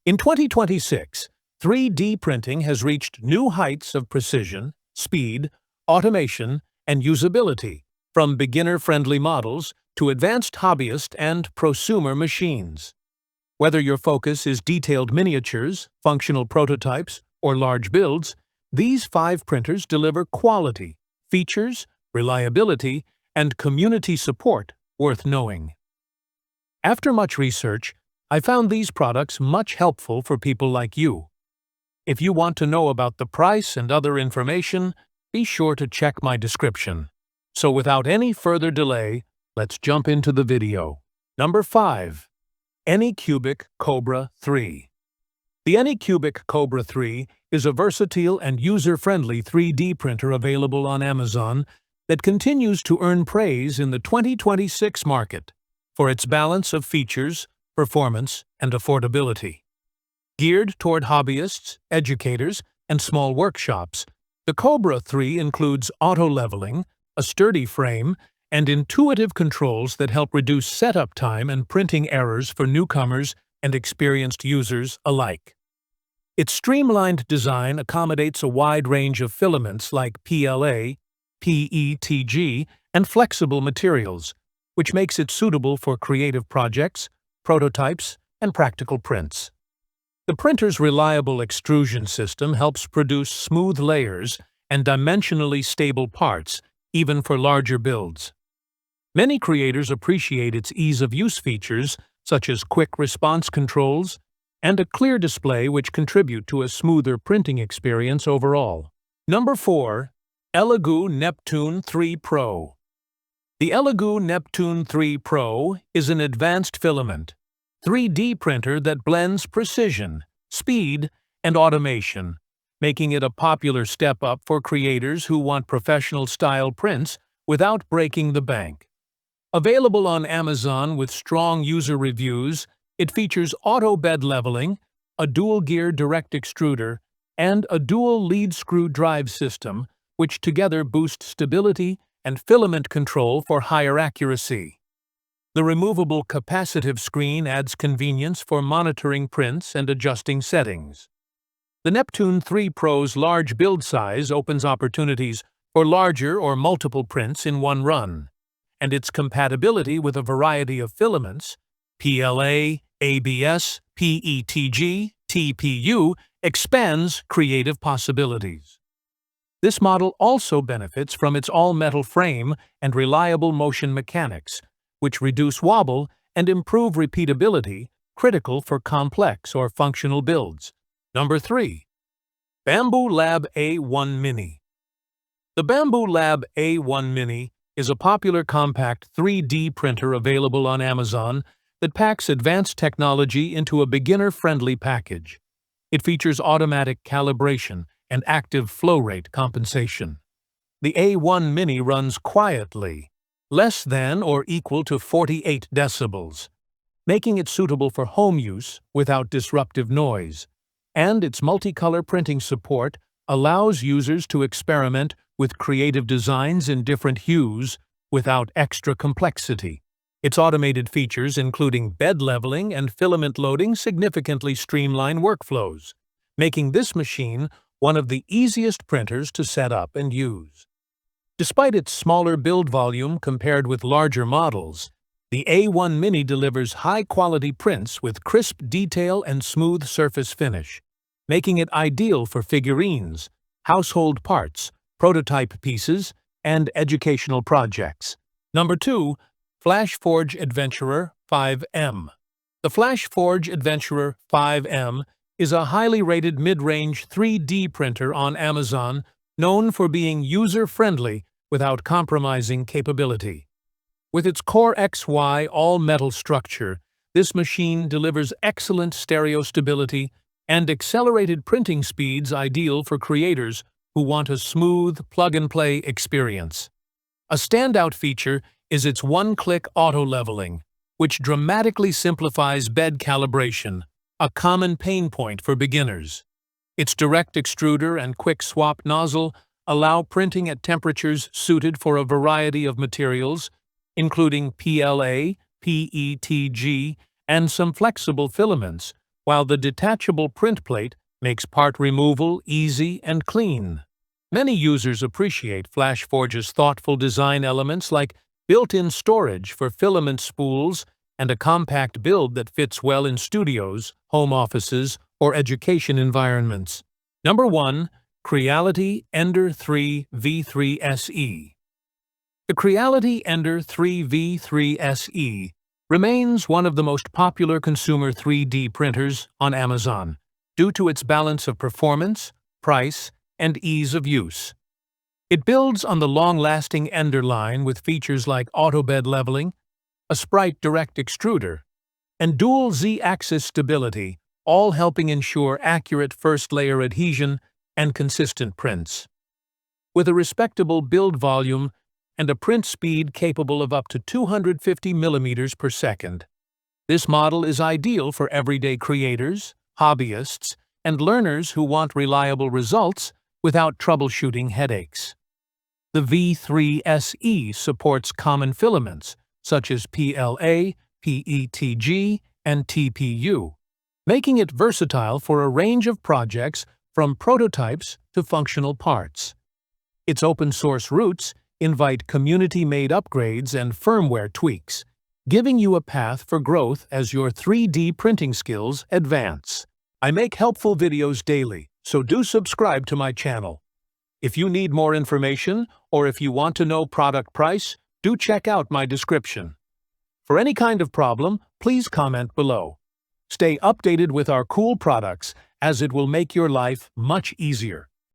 In 2026, 3D printing has reached new heights of precision, speed, automation, and usability, from beginner-friendly models to advanced hobbyist and prosumer machines. Whether your focus is detailed miniatures, functional prototypes, or large builds, these 5 printers deliver quality, features, reliability, and community support worth knowing. After much research, I found these products much helpful for people like you. If you want to know about the price and other information, be sure to check my description. So without any further delay, let's jump into the video. Number 5. Anycubic Cobra 3. The Anycubic Cobra 3 is a versatile and user-friendly 3D printer available on Amazon that continues to earn praise in the 2026 market for its balance of features, performance, and affordability. Geared toward hobbyists, educators, and small workshops, the Cobra 3 includes auto-leveling, a sturdy frame, and intuitive controls that help reduce setup time and printing errors for newcomers and experienced users alike. Its streamlined design accommodates a wide range of filaments like PLA, PETG, and flexible materials, which makes it suitable for creative projects, prototypes, and practical prints. The printer's reliable extrusion system helps produce smooth layers and dimensionally stable parts, even for larger builds. Many creators appreciate its ease-of-use features, such as quick response controls and a clear display, which contribute to a smoother printing experience overall. Number 4. Elegoo Neptune 3 Pro. The Elegoo Neptune 3 Pro is an advanced filament 3D printer that blends precision, speed, and automation, making it a popular step up for creators who want professional-style prints without breaking the bank. Available on Amazon with strong user reviews, it features auto bed leveling, a dual-gear direct extruder, and a dual lead-screw drive system, which together boost stability and filament control for higher accuracy. The removable capacitive screen adds convenience for monitoring prints and adjusting settings. The Neptune 3 Pro's large build size opens opportunities for larger or multiple prints in one run, and its compatibility with a variety of filaments, PLA, ABS, PETG, TPU, expands creative possibilities. This model also benefits from its all-metal frame and reliable motion mechanics, which reduce wobble and improve repeatability, critical for complex or functional builds. Number 3. Bambu Lab A1 Mini. The Bambu Lab A1 Mini is a popular compact 3D printer available on Amazon that packs advanced technology into a beginner-friendly package. It features automatic calibration and active flow rate compensation. The A1 Mini runs quietly, less than or equal to 48 decibels, making it suitable for home use without disruptive noise, and its multicolor printing support allows users to experiment with creative designs in different hues without extra complexity. Its automated features, including bed leveling and filament loading, significantly streamline workflows, making this machine one of the easiest printers to set up and use. Despite its smaller build volume compared with larger models, the A1 Mini delivers high-quality prints with crisp detail and smooth surface finish, making it ideal for figurines, household parts, prototype pieces, and educational projects. Number 2. FlashForge Adventurer 5M. The FlashForge Adventurer 5M is a highly rated mid-range 3D printer on Amazon known for being user-friendly without compromising capability. With its Core XY all-metal structure, this machine delivers excellent stereo stability and accelerated printing speeds ideal for creators who want a smooth, plug-and-play experience. A standout feature is its one-click auto-leveling, which dramatically simplifies bed calibration, a common pain point for beginners. Its direct extruder and quick swap nozzle allow printing at temperatures suited for a variety of materials, including PLA, PETG, and some flexible filaments, while the detachable print plate makes part removal easy and clean. Many users appreciate FlashForge's thoughtful design elements like built-in storage for filament spools and a compact build that fits well in studios, home offices, or education environments. Number 1. Creality Ender 3 V3 SE. The Creality Ender 3 V3 SE remains one of the most popular consumer 3D printers on Amazon due to its balance of performance, price, and ease of use. It builds on the long-lasting Ender line with features like auto-bed leveling, a Sprite direct extruder, and dual Z-axis stability, all helping ensure accurate first-layer adhesion and consistent prints. With a respectable build volume and a print speed capable of up to 250 millimeters per second, this model is ideal for everyday creators, hobbyists, and learners who want reliable results without troubleshooting headaches. The V3 SE supports common filaments such as PLA, PETG, and TPU, making it versatile for a range of projects from prototypes to functional parts. Its open-source roots invite community-made upgrades and firmware tweaks, giving you a path for growth as your 3D printing skills advance. I make helpful videos daily, so do subscribe to my channel. If you need more information or if you want to know product price, do check out my description. For any kind of problem, please comment below. Stay updated with our cool products, as it will make your life much easier.